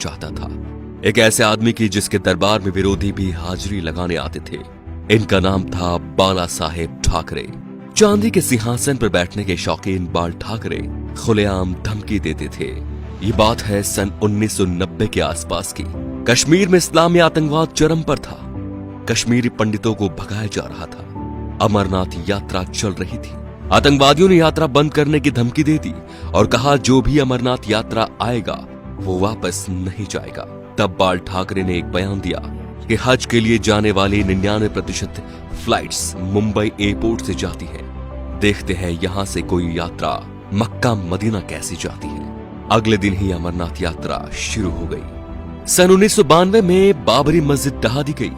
चाहता था, एक ऐसे आदमी की जिसके दरबार में विरोधी भी हाजिरी लगाने आते थे। इनका नाम था बाला साहेब ठाकरे। चांदी के सिंहासन पर बैठने के शौकीन बाल ठाकरे खुलेआम धमकी देते थे। ये बात है सन 1990 के आसपास की। कश्मीर में इस्लामी आतंकवाद चरम पर था। कश्मीरी पंडितों को भगाया जा रहा था। अमरनाथ यात्रा चल रही थी। आतंकवादियों ने यात्रा बंद करने की धमकी दे दी और कहा जो भी अमरनाथ यात्रा आएगा वो वापस नहीं जाएगा। तब बाल ठाकरे ने एक बयान दिया कि हज के लिए जाने वाली 99% फ्लाइट्स मुंबई एयरपोर्ट से जाती है। देखते हैं यहां से कोई यात्रा मक्का मदीना कैसी जाती है। अगले दिन ही अमरनाथ यात्रा शुरू हो गई। सन 1992 में बाबरी मस्जिद ढहा दी गई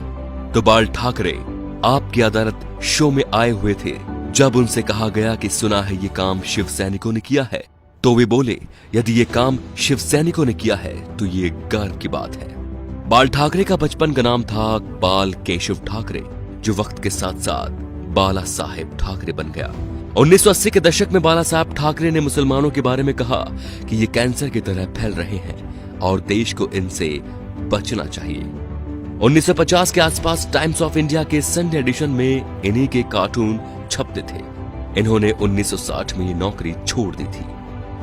तो बाल ठाकरे आपकी अदालत शो में आए हुए थे। जब उनसे कहा गया कि सुना है ये काम शिव सैनिकों ने किया है, तो वे बोले यदि ये काम शिव सैनिकों ने किया है तो ये गर्व की बात है। बाल ठाकरे का बचपन का नाम था बाल केशव ठाकरे, जो वक्त के साथ साथ बाला साहेब ठाकरे बन गया। 1980 के दशक में बाला साहेब ठाकरे ने मुसलमानों के बारे में कहा कि ये कैंसर की तरह फैल रहे हैं और देश को इनसे बचना चाहिए। 1950 के आसपास टाइम्स ऑफ इंडिया के संडे एडिशन में इन्हीं के कार्टून छपते थे। इन्होंने 1960 में ये नौकरी छोड़ दी थी।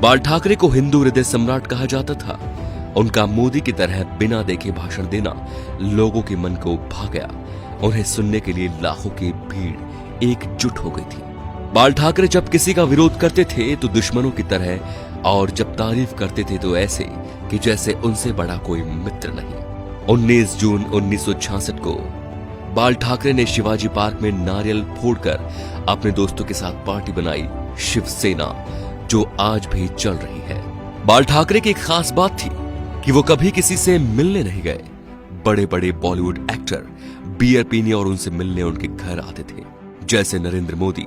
बाल ठाकरे को हिंदू हृदय सम्राट कहा जाता था। उनका मोदी की तरह बिना देखे भाषण देना लोगों के मन को भा गया। उन्हें सुनने के लिए लाखों की भीड़ एकजुट हो गई थी। बाल ठाकरे जब किसी का विरोध करते थे तो दुश्मनों की तरह, और जब तारीफ करते थे तो ऐसे कि जैसे उनसे बड़ा कोई मित्र नहीं। 19 जून 1966 को बाल ठाकरे ने शिवाजी पार्क में नारियल फोड़कर अपने दोस्तों के साथ पार्टी बनाई, शिवसेना, जो आज भी चल रही है। बाल ठाकरे की एक खास बात थी कि वो कभी किसी से मिलने नहीं गए। बड़े बड़े बॉलीवुड एक्टर बियर पीने और उनसे मिलने उनके घर आते थे, जैसे नरेंद्र मोदी,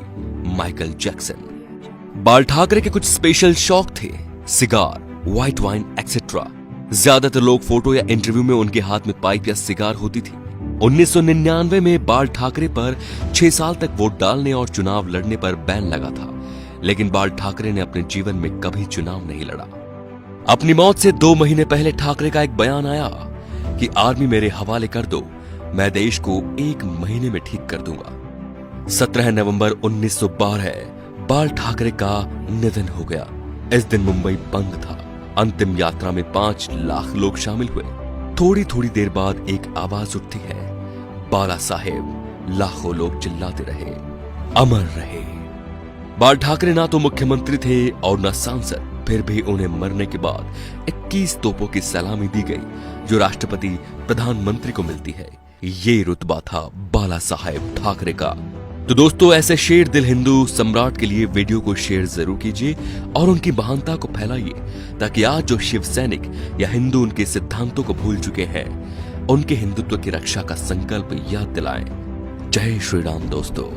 माइकल जैक्सन। बाल ठाकरे के कुछ स्पेशल शौक थे, सिगार, व्हाइट वाइन एक्सेट्रा। ज्यादातर लोग फोटो या इंटरव्यू में उनके हाथ में पाइप या सिगार होती थी। 1999 में बाल ठाकरे पर 6 साल तक वोट डालने और चुनाव लड़ने पर बैन लगा था, लेकिन बाल ठाकरे ने अपने जीवन में कभी चुनाव नहीं लड़ा। अपनी मौत से 2 महीने पहले ठाकरे का एक बयान आया कि आर्मी मेरे हवाले कर दो, मैं देश को 1 महीने में ठीक कर दूंगा। 17 नवंबर 1912 बाल ठाकरे का निधन हो गया। इस दिन मुंबई बंद था। अंतिम यात्रा में 5 लाख लोग शामिल हुए। थोड़ी थोड़ी देर बाद एक आवाज उठती है, बाला साहेब। लाखों लोग चिल्लाते रहे, अमर रहे। बाल ठाकरे ना तो मुख्यमंत्री थे और न सांसद, फिर भी उन्हें मरने के बाद 21 तोपों की सलामी दी गई, जो राष्ट्रपति प्रधानमंत्री को मिलती है। ये रुतबा था बाला साहेब ठाकरे का। तो दोस्तों, ऐसे शेर दिल हिंदू सम्राट के लिए वीडियो को शेयर जरूर कीजिए और उनकी महानता को फैलाइए, ताकि आज जो शिव सैनिक या हिंदू उनके सिद्धांतों को भूल चुके हैं, उनके हिंदुत्व की रक्षा का संकल्प याद दिलाएं। जय श्री राम दोस्तों।